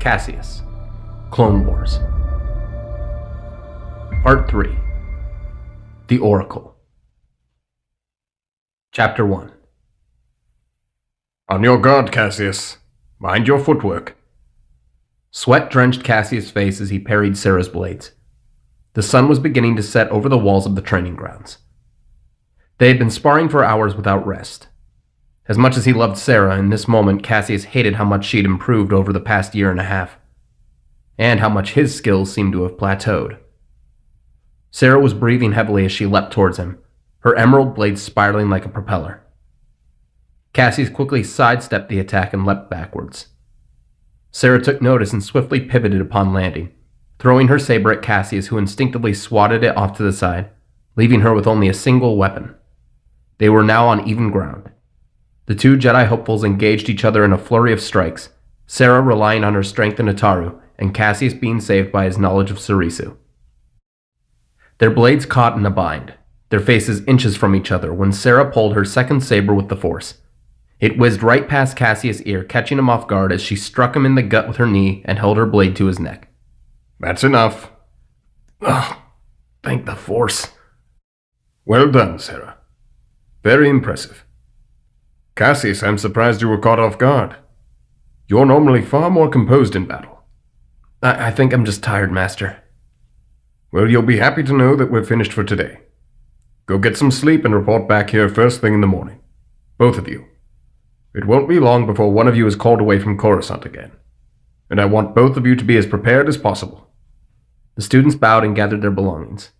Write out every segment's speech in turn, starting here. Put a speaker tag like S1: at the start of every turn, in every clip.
S1: Caseus, Clone Wars. Part 3. The Oracle. Chapter 1.
S2: On your guard, Caseus. Mind your footwork.
S1: Sweat drenched Caseus' face as he parried Sarah's blades. The sun was beginning to set over the walls of the training grounds. They had been sparring for hours without rest. As much as he loved Sarah, in this moment Caseus hated how much she had improved over the past year and a half, and how much his skills seemed to have plateaued. Sarah was breathing heavily as she leapt towards him, her emerald blade spiraling like a propeller. Caseus quickly sidestepped the attack and leapt backwards. Sarah took notice and swiftly pivoted upon landing, throwing her saber at Caseus, who instinctively swatted it off to the side, leaving her with only a single weapon. They were now on even ground. The two Jedi hopefuls engaged each other in a flurry of strikes, Sarah relying on her strength in Ataru, and Caseus being saved by his knowledge of Sarisu. Their blades caught in a bind, their faces inches from each other, when Sarah pulled her second saber with the force. It whizzed right past Caseus' ear, catching him off guard as she struck him in the gut with her knee and held her blade to his neck.
S2: That's enough.
S1: Oh, thank the Force.
S2: Well done, Sarah. Very impressive. Caseus, I'm surprised you were caught off guard. You're normally far more composed in battle.
S1: I think I'm just tired, Master.
S2: Well, you'll be happy to know that we're finished for today. Go get some sleep and report back here first thing in the morning. Both of you. It won't be long before one of you is called away from Coruscant again, and I want both of you to be as prepared as possible.
S1: The students bowed and gathered their belongings.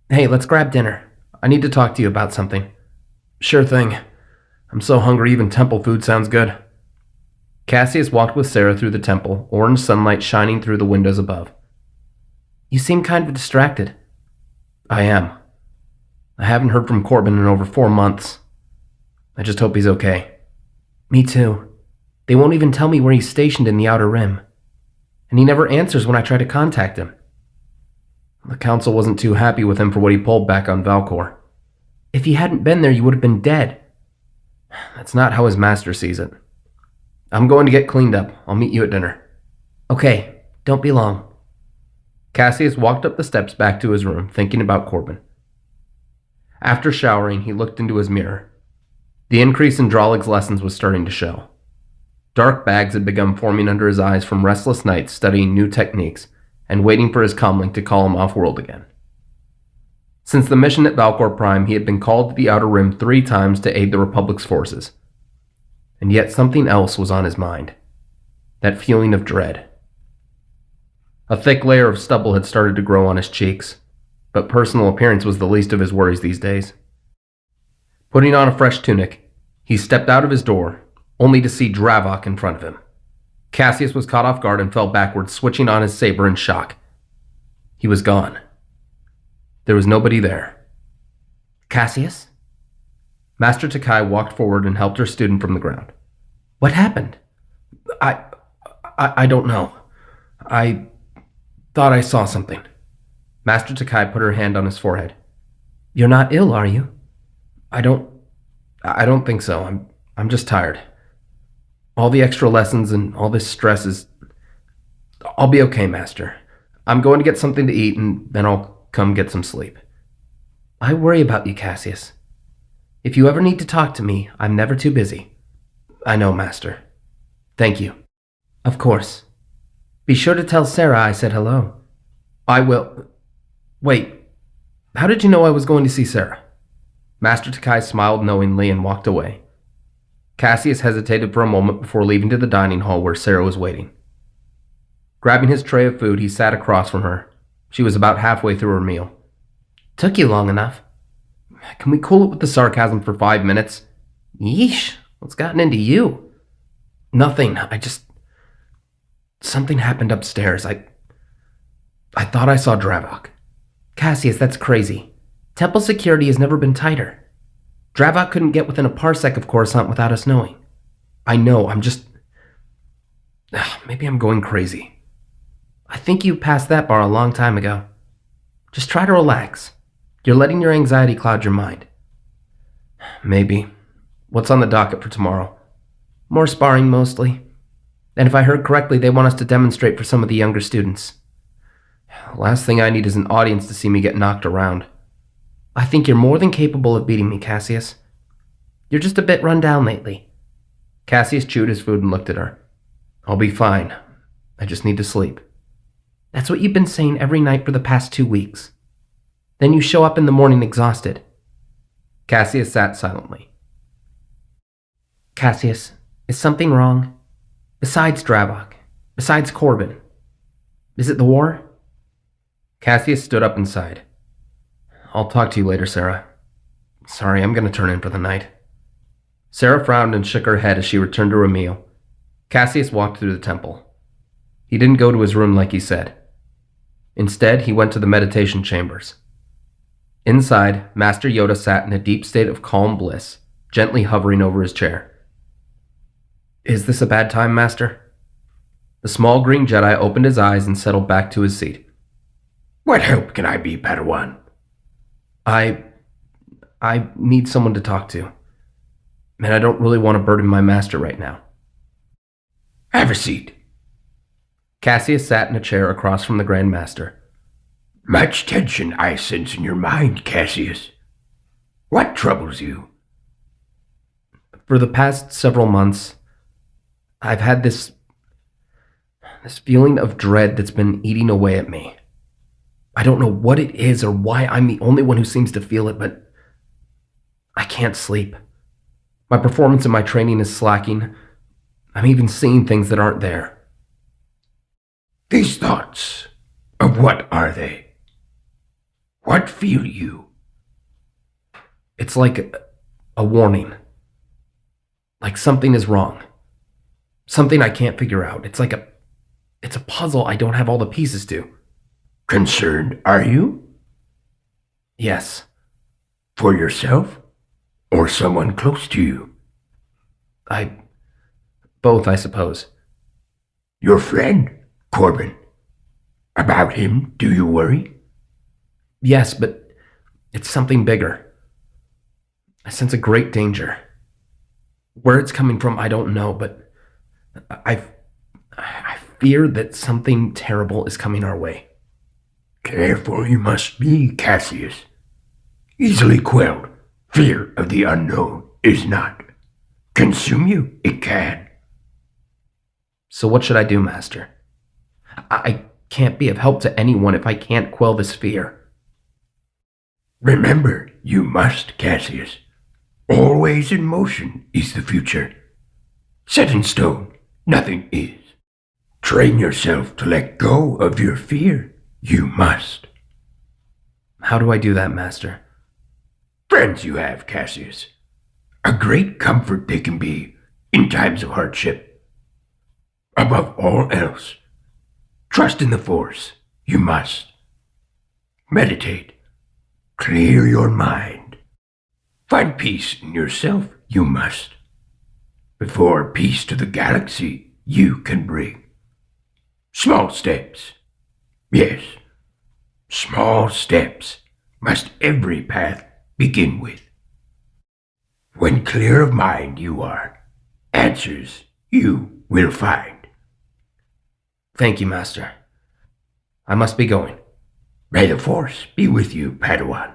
S1: Hey, let's grab dinner. I need to talk to you about something. Sure thing. I'm so hungry even temple food sounds good. Caseus walked with Sarah through the temple, orange sunlight shining through the windows above. You seem kind of distracted. I am. I haven't heard from Corbin in over 4 months. I just hope he's okay. Me too. They won't even tell me where he's stationed in the Outer Rim. And he never answers when I try to contact him. The Council wasn't too happy with him for what he pulled back on Valcor. If he hadn't been there, you would have been dead. That's not how his master sees it. I'm going to get cleaned up. I'll meet you at dinner. Okay, don't be long. Caseus walked up the steps back to his room, thinking about Corbin. After showering, he looked into his mirror. The increase in Dralig's lessons was starting to show. Dark bags had begun forming under his eyes from restless nights studying new techniques and waiting for his comlink to call him off-world again. Since the mission at Valcor Prime, he had been called to the Outer Rim 3 times to aid the Republic's forces. And yet something else was on his mind. That feeling of dread. A thick layer of stubble had started to grow on his cheeks, but personal appearance was the least of his worries these days. Putting on a fresh tunic, he stepped out of his door, only to see Dravok in front of him. Caseus was caught off guard and fell backwards, switching on his saber in shock. He was gone. There was nobody there. Caseus? Master Takai walked forward and helped her student from the ground. What happened? I don't know. I thought I saw something. Master Takai put her hand on his forehead. You're not ill, are you? I don't think so. I'm just tired. All the extra lessons and all this stress is... I'll be okay, Master. I'm going to get something to eat and then I'll come get some sleep. I worry about you, Caseus. If you ever need to talk to me, I'm never too busy. I know, Master. Thank you. Of course. Be sure to tell Sarah I said hello. I will. Wait, how did you know I was going to see Sarah? Master Takai smiled knowingly and walked away. Caseus hesitated for a moment before leaving to the dining hall where Sarah was waiting. Grabbing his tray of food, he sat across from her. She was about halfway through her meal. Took you long enough. Can we cool it with the sarcasm for 5 minutes? Yeesh, what's gotten into you? Nothing, Something happened upstairs. I thought I saw Dravok. Caseus, that's crazy. Temple security has never been tighter. Dravok couldn't get within a parsec of Coruscant without us knowing. I know, maybe I'm going crazy. I think you passed that bar a long time ago. Just try to relax. You're letting your anxiety cloud your mind. Maybe. What's on the docket for tomorrow? More sparring, mostly. And if I heard correctly, they want us to demonstrate for some of the younger students. Last thing I need is an audience to see me get knocked around. I think you're more than capable of beating me, Caseus. You're just a bit run down lately. Caseus chewed his food and looked at her. I'll be fine. I just need to sleep. That's what you've been saying every night for the past 2 weeks. Then you show up in the morning exhausted. Caseus sat silently. Caseus, is something wrong? Besides Dravok, besides Corbin. Is it the war? Caseus stood up and sighed. I'll talk to you later, Sarah. Sorry, I'm going to turn in for the night. Sarah frowned and shook her head as she returned to her meal. Caseus walked through the temple. He didn't go to his room like he said. Instead, he went to the meditation chambers. Inside, Master Yoda sat in a deep state of calm bliss, gently hovering over his chair. Is this a bad time, Master? The small green Jedi opened his eyes and settled back to his seat.
S3: What help can I be, Padawan?
S1: I need someone to talk to. And I don't really want to burden my master right now.
S3: Have a seat.
S1: Caseus sat in a chair across from the Grand Master.
S3: Much tension I sense in your mind, Caseus. What troubles you?
S1: For the past several months, I've had this feeling of dread that's been eating away at me. I don't know what it is or why I'm the only one who seems to feel it, but I can't sleep. My performance in my training is slacking. I'm even seeing things that aren't there.
S3: These thoughts, of what are they? What feel you?
S1: It's like a warning. Like something is wrong. Something I can't figure out. It's a puzzle I don't have all the pieces to.
S3: Concerned, are you?
S1: Yes.
S3: For yourself? Or someone close to you?
S1: Both, I suppose.
S3: Your friend, Corbin. About him, do you worry?
S1: Yes, but it's something bigger. I sense a great danger. Where it's coming from, I don't know, but I fear that something terrible is coming our way.
S3: Careful you must be, Caseus. Easily quelled, fear of the unknown is not. Consume you, it can.
S1: So what should I do, Master? I can't be of help to anyone if I can't quell this fear.
S3: Remember, you must, Caseus. Always in motion is the future. Set in stone, nothing is. Train yourself to let go of your fear. You must.
S1: How do I do that, Master?
S3: Friends you have, Caseus. A great comfort they can be in times of hardship. Above all else, trust in the Force. You must. Meditate. Clear your mind. Find peace in yourself. You must. Before peace to the galaxy you can bring. Small steps. Yes, small steps must every path begin with. When clear of mind you are, answers you will find.
S1: Thank you, Master. I must be going.
S3: May the Force be with you, Padawan.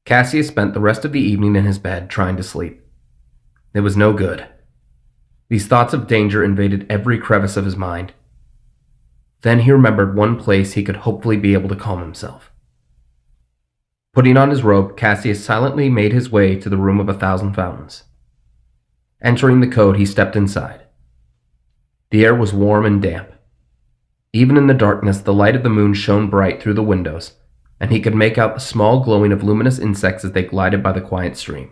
S1: Caseus spent the rest of the evening in his bed trying to sleep. It was no good. These thoughts of danger invaded every crevice of his mind. Then he remembered one place he could hopefully be able to calm himself. Putting on his robe, Caseus silently made his way to the Room of 1,000 Fountains. Entering the code, he stepped inside. The air was warm and damp. Even in the darkness, the light of the moon shone bright through the windows, and he could make out the small glowing of luminous insects as they glided by the quiet stream.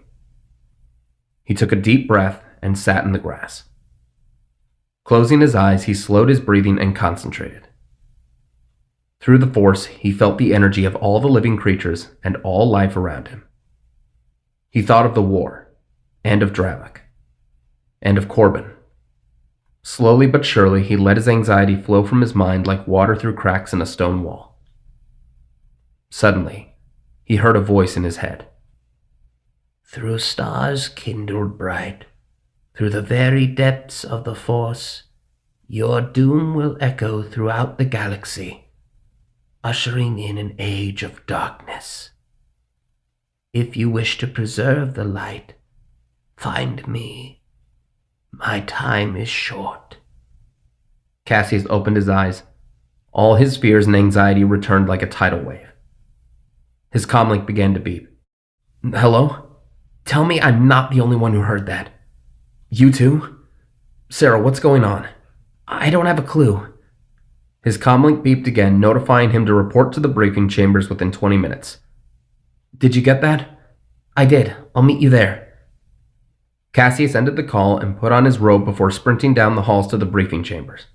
S1: He took a deep breath and sat in the grass. Closing his eyes, he slowed his breathing and concentrated. Through the Force, he felt the energy of all the living creatures and all life around him. He thought of the war, and of Dravok, and of Corbin. Slowly but surely, he let his anxiety flow from his mind like water through cracks in a stone wall. Suddenly, he heard a voice in his head.
S4: Through stars kindled bright, Through the very depths of the Force, your doom will echo throughout the galaxy, ushering in an age of darkness. If you wish to preserve the light, find me. My time is short.
S1: Caseus opened his eyes. All his fears and anxiety returned like a tidal wave. His comlink began to beep. Hello? Tell me I'm not the only one who heard that. You too? Sarah, what's going on? I don't have a clue. His comlink beeped again, notifying him to report to the briefing chambers within 20 minutes. Did you get that? I did. I'll meet you there. Caseus ended the call and put on his robe before sprinting down the halls to the briefing chambers.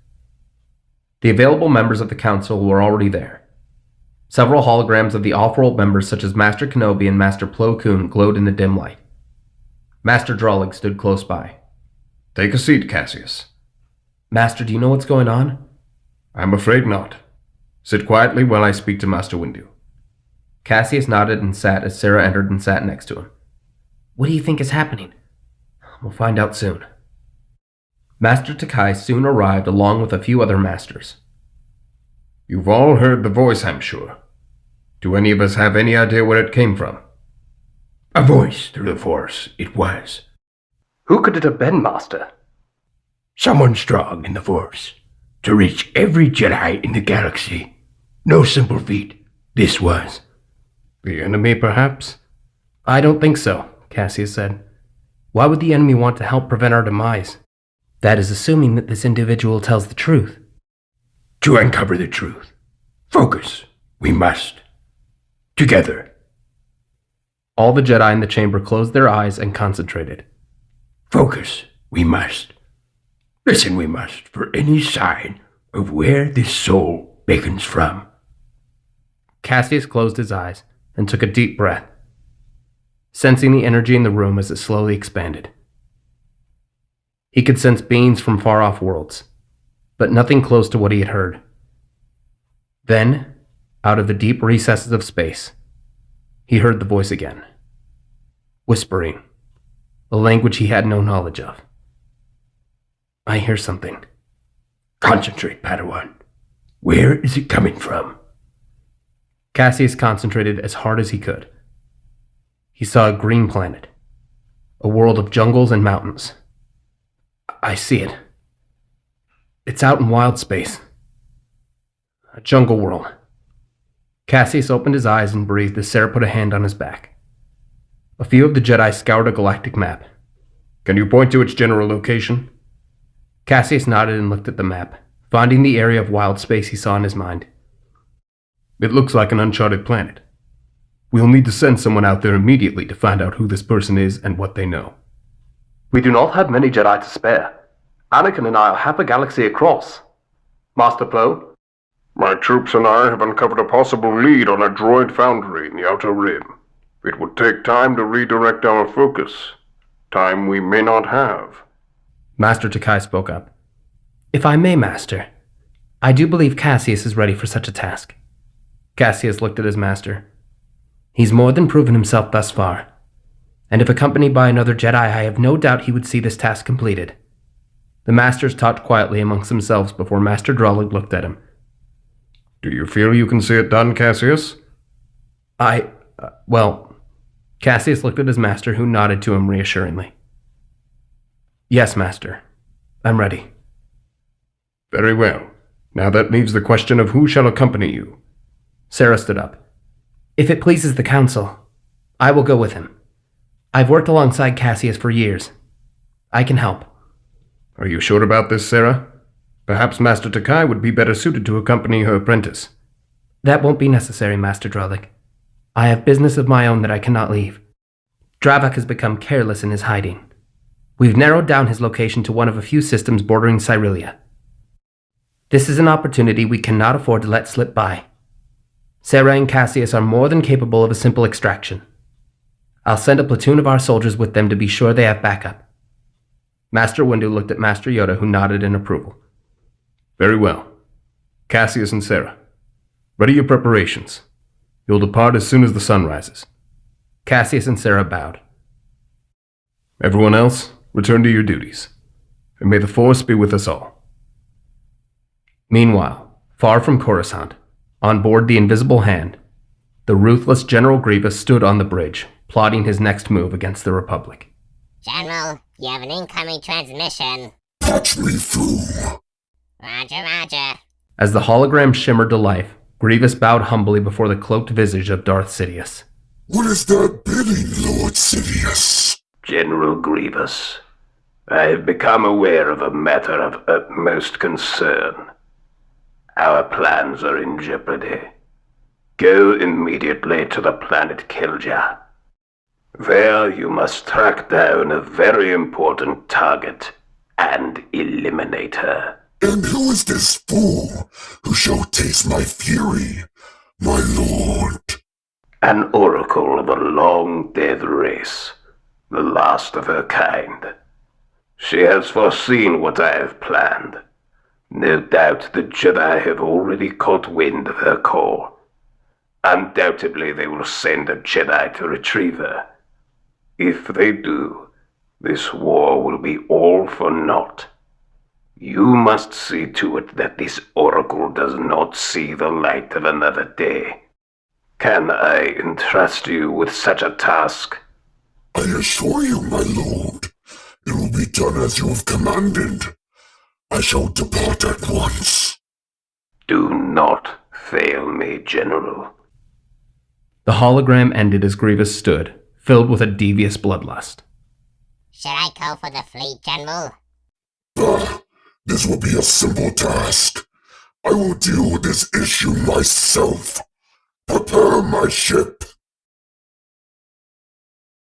S1: The available members of the council were already there. Several holograms of the off-world members such as Master Kenobi and Master Plo Koon glowed in the dim light. Master Drollig stood close by.
S2: Take a seat, Caseus.
S1: Master, do you know what's going on?
S2: I'm afraid not. Sit quietly while I speak to Master Windu.
S1: Caseus nodded and sat as Sarah entered and sat next to him. What do you think is happening? We'll find out soon. Master Takai soon arrived along with a few other masters.
S2: You've all heard the voice, I'm sure. Do any of us have any idea where it came from?
S3: A voice through the Force, it was.
S1: Who could it have been, Master?
S3: Someone strong in the Force. To reach every Jedi in the galaxy. No simple feat, this was.
S2: The enemy, perhaps?
S1: I don't think so, Caseus said. Why would the enemy want to help prevent our demise? That is assuming that this individual tells the truth.
S3: To uncover the truth. Focus, we must. Together.
S1: All the Jedi in the chamber closed their eyes and concentrated.
S3: Focus, we must. Listen, we must, for any sign of where this soul beckons from.
S1: Caseus closed his eyes and took a deep breath, sensing the energy in the room as it slowly expanded. He could sense beings from far-off worlds, but nothing close to what he had heard. Then, out of the deep recesses of space, he heard the voice again, whispering, a language he had no knowledge of. I hear something.
S3: Concentrate, Padawan. Where is it coming from?
S1: Caseus concentrated as hard as he could. He saw a green planet, a world of jungles and mountains. I see it. It's out in wild space. A jungle world. Caseus opened his eyes and breathed as Sarah put a hand on his back. A few of the Jedi scoured a galactic map.
S2: Can you point to its general location?
S1: Caseus nodded and looked at the map, finding the area of wild space he saw in his mind.
S2: It looks like an uncharted planet. We'll need to send someone out there immediately to find out who this person is and what they know.
S1: We do not have many Jedi to spare. Anakin and I are half a galaxy across. Master Plo?
S2: My troops and I have uncovered a possible lead on a droid foundry in the Outer Rim. It would take time to redirect our focus. Time we may not have.
S1: Master Takai spoke up. If I may, Master, I do believe Caseus is ready for such a task. Caseus looked at his master. He's more than proven himself thus far, and if accompanied by another Jedi, I have no doubt he would see this task completed. The masters talked quietly amongst themselves before Master Drollig looked at him.
S2: Do you feel you can see it done, Caseus?
S1: Caseus looked at his master, who nodded to him reassuringly. Yes, Master. I'm ready.
S2: Very well. Now that leaves the question of who shall accompany you.
S1: Sarah stood up. If it pleases the Council, I will go with him. I've worked alongside Caseus for years. I can help.
S2: Are you sure about this, Sarah? Perhaps Master Takai would be better suited to accompany her apprentice.
S1: That won't be necessary, Master Drollig. I have business of my own that I cannot leave. Dravak has become careless in his hiding. We've narrowed down his location to one of a few systems bordering Cyrilia. This is an opportunity we cannot afford to let slip by. Sarah and Caseus are more than capable of a simple extraction. I'll send a platoon of our soldiers with them to be sure they have backup. Master Windu looked at Master Yoda, who nodded in approval.
S2: Very well. Caseus and Sarah, ready your preparations. You'll depart as soon as the sun rises.
S1: Caseus and Sarah bowed.
S2: Everyone else, return to your duties, and may the Force be with us all.
S1: Meanwhile, far from Coruscant, on board the Invisible Hand, the ruthless General Grievous stood on the bridge, plotting his next move against the Republic.
S5: General, you have an incoming transmission.
S6: Patch me through.
S5: Roger, roger.
S1: As the hologram shimmered to life, Grievous bowed humbly before the cloaked visage of Darth Sidious.
S6: What is that bidding, Lord Sidious?
S3: General Grievous, I have become aware of a matter of utmost concern. Our plans are in jeopardy. Go immediately to the planet Kelja. There you must track down a very important target and eliminate her.
S6: And who is this fool who shall taste my fury, my lord?
S3: An oracle of a long-dead race, the last of her kind. She has foreseen what I have planned. No doubt the Jedi have already caught wind of her call. Undoubtedly they will send a Jedi to retrieve her. If they do, this war will be all for naught. You must see to it that this oracle does not see the light of another day. Can I entrust you with such a task?
S6: I assure you, my lord, it will be done as you have commanded. I shall depart at once.
S3: Do not fail me, General.
S1: The hologram ended as Grievous stood, filled with a devious bloodlust.
S5: Should I go for the fleet, General?
S6: Bah, this will be a simple task. I will deal with this issue myself. Prepare my ship.